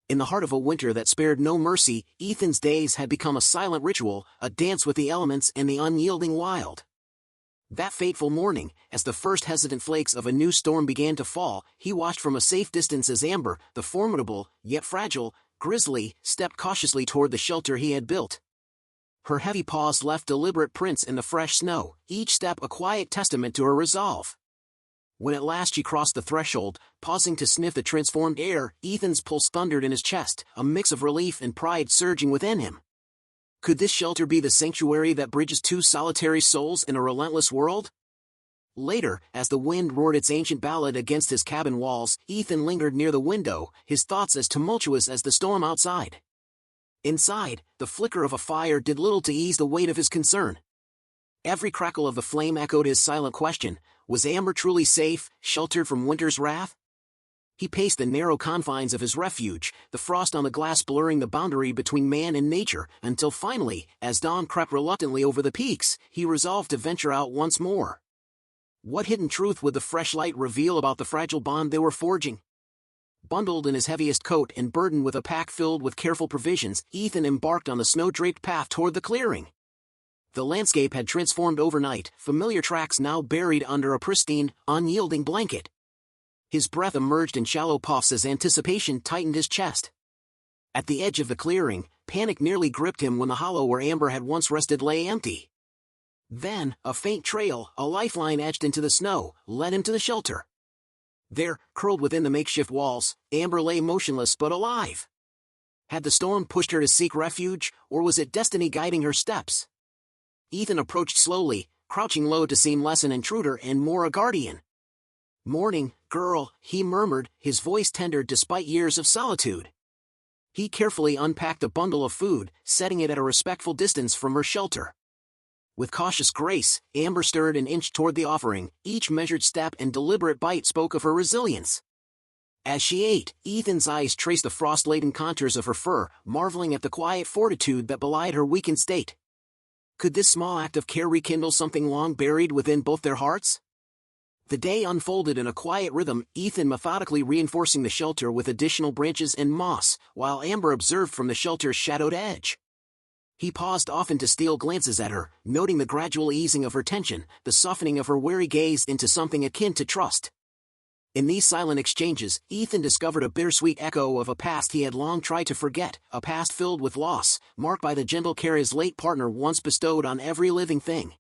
In the heart of a winter that spared no mercy, Ethan's days had become a silent ritual, a dance with the elements and the unyielding wild. That fateful morning, as the first hesitant flakes of a new storm began to fall, he watched from a safe distance as Amber, the formidable, yet fragile, grizzly, stepped cautiously toward the shelter he had built. Her heavy paws left deliberate prints in the fresh snow, each step a quiet testament to her resolve. When at last she crossed the threshold, pausing to sniff the transformed air, Ethan's pulse thundered in his chest, a mix of relief and pride surging within him. Could this shelter be the sanctuary that bridges two solitary souls in a relentless world? Later, as the wind roared its ancient ballad against his cabin walls, Ethan lingered near the window, his thoughts as tumultuous as the storm outside. Inside, the flicker of a fire did little to ease the weight of his concern. Every crackle of the flame echoed his silent question, was Amber truly safe, sheltered from winter's wrath? He paced the narrow confines of his refuge, the frost on the glass blurring the boundary between man and nature, until finally, as dawn crept reluctantly over the peaks, he resolved to venture out once more. What hidden truth would the fresh light reveal about the fragile bond they were forging? Bundled in his heaviest coat and burdened with a pack filled with careful provisions, Ethan embarked on the snow-draped path toward the clearing. The landscape had transformed overnight, familiar tracks now buried under a pristine, unyielding blanket. His breath emerged in shallow puffs as anticipation tightened his chest. At the edge of the clearing, panic nearly gripped him when the hollow where Amber had once rested lay empty. Then, a faint trail, a lifeline etched into the snow, led him to the shelter. There, curled within the makeshift walls, Amber lay motionless but alive. Had the storm pushed her to seek refuge, or was it destiny guiding her steps? Ethan approached slowly, crouching low to seem less an intruder and more a guardian. "Morning, girl," he murmured, his voice tender despite years of solitude. He carefully unpacked a bundle of food, setting it at a respectful distance from her shelter. With cautious grace, Amber stirred and inched toward the offering, each measured step and deliberate bite spoke of her resilience. As she ate, Ethan's eyes traced the frost-laden contours of her fur, marveling at the quiet fortitude that belied her weakened state. Could this small act of care rekindle something long buried within both their hearts? The day unfolded in a quiet rhythm, Ethan methodically reinforcing the shelter with additional branches and moss, while Amber observed from the shelter's shadowed edge. He paused often to steal glances at her, noting the gradual easing of her tension, the softening of her wary gaze into something akin to trust. In these silent exchanges, Ethan discovered a bittersweet echo of a past he had long tried to forget, a past filled with loss, marked by the gentle care his late partner once bestowed on every living thing.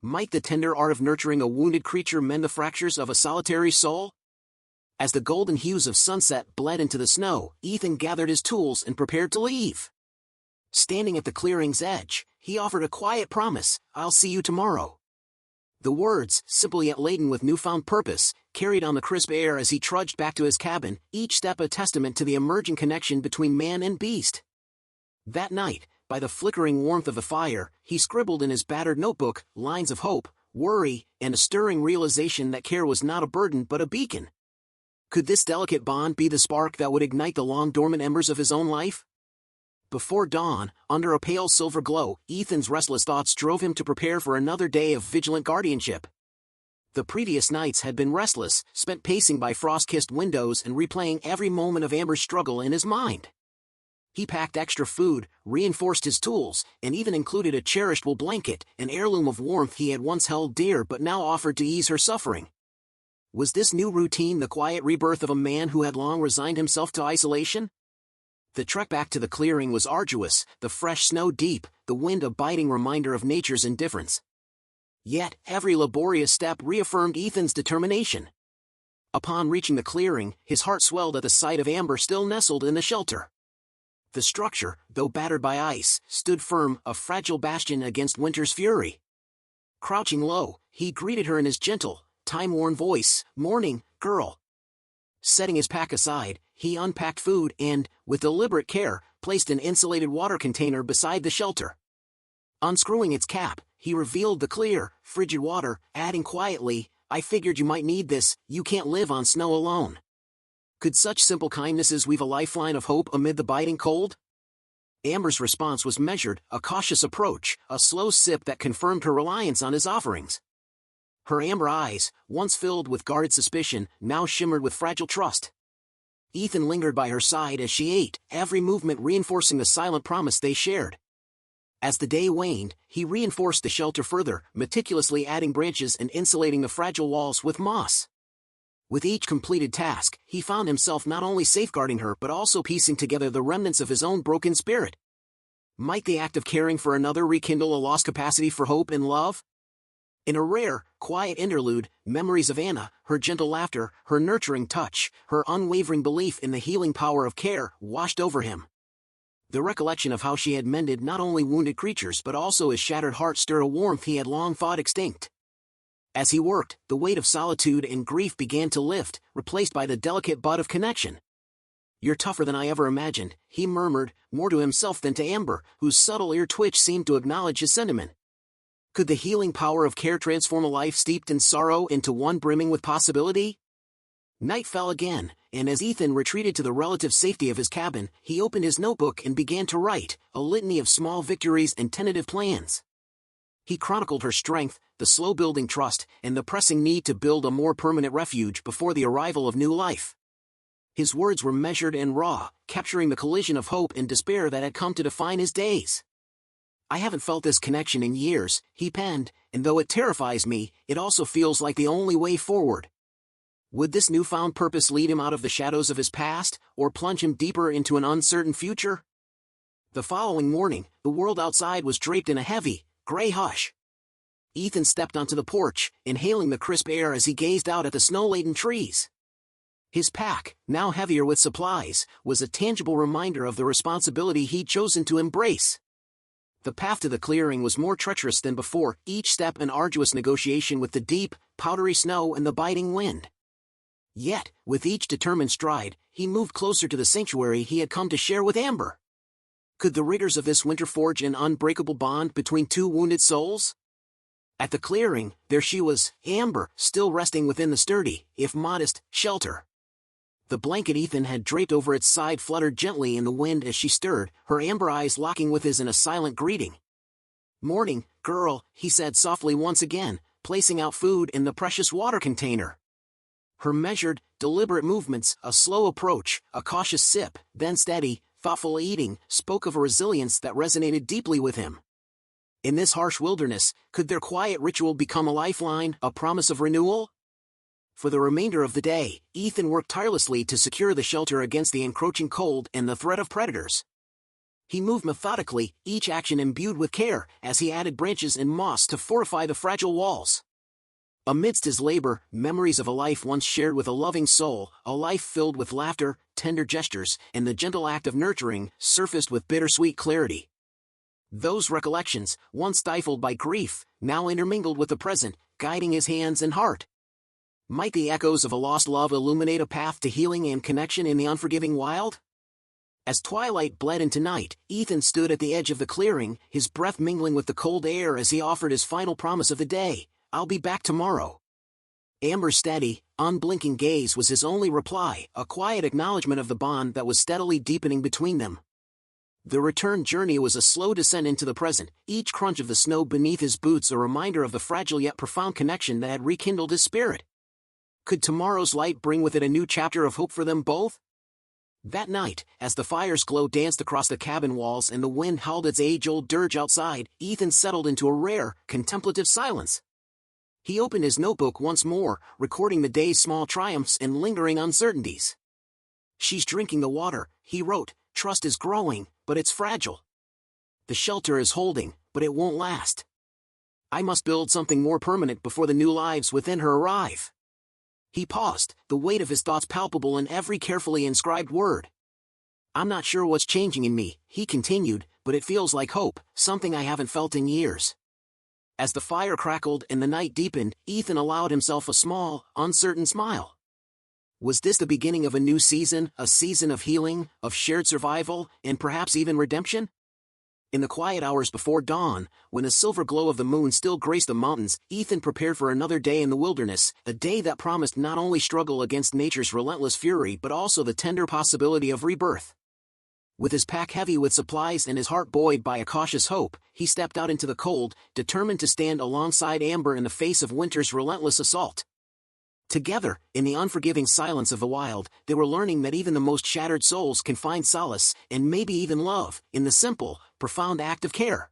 Might the tender art of nurturing a wounded creature mend the fractures of a solitary soul? As the golden hues of sunset bled into the snow, Ethan gathered his tools and prepared to leave. Standing at the clearing's edge, he offered a quiet promise, "I'll see you tomorrow." The words, simple yet laden with newfound purpose, carried on the crisp air as he trudged back to his cabin, each step a testament to the emerging connection between man and beast. That night, by the flickering warmth of the fire, he scribbled in his battered notebook lines of hope, worry, and a stirring realization that care was not a burden but a beacon. Could this delicate bond be the spark that would ignite the long-dormant embers of his own life? Before dawn, under a pale silver glow, Ethan's restless thoughts drove him to prepare for another day of vigilant guardianship. The previous nights had been restless, spent pacing by frost-kissed windows and replaying every moment of Amber's struggle in his mind. He packed extra food, reinforced his tools, and even included a cherished wool blanket, an heirloom of warmth he had once held dear but now offered to ease her suffering. Was this new routine the quiet rebirth of a man who had long resigned himself to isolation? The trek back to the clearing was arduous, the fresh snow deep, the wind a biting reminder of nature's indifference. Yet, every laborious step reaffirmed Ethan's determination. Upon reaching the clearing, his heart swelled at the sight of Amber still nestled in the shelter. The structure, though battered by ice, stood firm, a fragile bastion against winter's fury. Crouching low, he greeted her in his gentle, time-worn voice, "Morning, girl." Setting his pack aside, he unpacked food and, with deliberate care, placed an insulated water container beside the shelter. Unscrewing its cap, he revealed the clear, frigid water, adding quietly, "I figured you might need this, you can't live on snow alone." Could such simple kindnesses weave a lifeline of hope amid the biting cold? Amber's response was measured, a cautious approach, a slow sip that confirmed her reliance on his offerings. Her amber eyes, once filled with guarded suspicion, now shimmered with fragile trust. Ethan lingered by her side as she ate, every movement reinforcing the silent promise they shared. As the day waned, he reinforced the shelter further, meticulously adding branches and insulating the fragile walls with moss. With each completed task, he found himself not only safeguarding her but also piecing together the remnants of his own broken spirit. Might the act of caring for another rekindle a lost capacity for hope and love? In a rare, quiet interlude, memories of Anna, her gentle laughter, her nurturing touch, her unwavering belief in the healing power of care, washed over him. The recollection of how she had mended not only wounded creatures but also his shattered heart stirred a warmth he had long thought extinct. As he worked, the weight of solitude and grief began to lift, replaced by the delicate bud of connection. "You're tougher than I ever imagined," he murmured, more to himself than to Amber, whose subtle ear twitch seemed to acknowledge his sentiment. Could the healing power of care transform a life steeped in sorrow into one brimming with possibility? Night fell again, and as Ethan retreated to the relative safety of his cabin, he opened his notebook and began to write, a litany of small victories and tentative plans. He chronicled her strength, the slow-building trust, and the pressing need to build a more permanent refuge before the arrival of new life. His words were measured and raw, capturing the collision of hope and despair that had come to define his days. "I haven't felt this connection in years," he penned, "and though it terrifies me, it also feels like the only way forward." Would this newfound purpose lead him out of the shadows of his past, or plunge him deeper into an uncertain future? The following morning, the world outside was draped in a heavy, gray hush. Ethan stepped onto the porch, inhaling the crisp air as he gazed out at the snow-laden trees. His pack, now heavier with supplies, was a tangible reminder of the responsibility he'd chosen to embrace. The path to the clearing was more treacherous than before, each step an arduous negotiation with the deep, powdery snow and the biting wind. Yet, with each determined stride, he moved closer to the sanctuary he had come to share with Amber. Could the rigors of this winter forge an unbreakable bond between two wounded souls? At the clearing, there she was, Amber, still resting within the sturdy, if modest, shelter. The blanket Ethan had draped over its side fluttered gently in the wind as she stirred, her amber eyes locking with his in a silent greeting. "Morning, girl," he said softly once again, placing out food in the precious water container. Her measured, deliberate movements, a slow approach, a cautious sip, then steady, thoughtful eating, spoke of a resilience that resonated deeply with him. In this harsh wilderness, could their quiet ritual become a lifeline, a promise of renewal? For the remainder of the day, Ethan worked tirelessly to secure the shelter against the encroaching cold and the threat of predators. He moved methodically, each action imbued with care, as he added branches and moss to fortify the fragile walls. Amidst his labor, memories of a life once shared with a loving soul, a life filled with laughter, tender gestures, and the gentle act of nurturing, surfaced with bittersweet clarity. Those recollections, once stifled by grief, now intermingled with the present, guiding his hands and heart. Might the echoes of a lost love illuminate a path to healing and connection in the unforgiving wild? As twilight bled into night, Ethan stood at the edge of the clearing, his breath mingling with the cold air as he offered his final promise of the day, "I'll be back tomorrow." Amber's steady, unblinking gaze was his only reply, a quiet acknowledgement of the bond that was steadily deepening between them. The return journey was a slow descent into the present, each crunch of the snow beneath his boots a reminder of the fragile yet profound connection that had rekindled his spirit. Could tomorrow's light bring with it a new chapter of hope for them both? That night, as the fire's glow danced across the cabin walls and the wind howled its age-old dirge outside, Ethan settled into a rare, contemplative silence. He opened his notebook once more, recording the day's small triumphs and lingering uncertainties. "She's drinking the water," he wrote, "trust is growing, but it's fragile. The shelter is holding, but it won't last. I must build something more permanent before the new lives within her arrive." He paused, the weight of his thoughts palpable in every carefully inscribed word. "I'm not sure what's changing in me," he continued, "but it feels like hope, something I haven't felt in years." As the fire crackled and the night deepened, Ethan allowed himself a small, uncertain smile. Was this the beginning of a new season, a season of healing, of shared survival, and perhaps even redemption? In the quiet hours before dawn, when the silver glow of the moon still graced the mountains, Ethan prepared for another day in the wilderness, a day that promised not only struggle against nature's relentless fury but also the tender possibility of rebirth. With his pack heavy with supplies and his heart buoyed by a cautious hope, he stepped out into the cold, determined to stand alongside Amber in the face of winter's relentless assault. Together, in the unforgiving silence of the wild, they were learning that even the most shattered souls can find solace, and maybe even love, in the simple, profound act of care.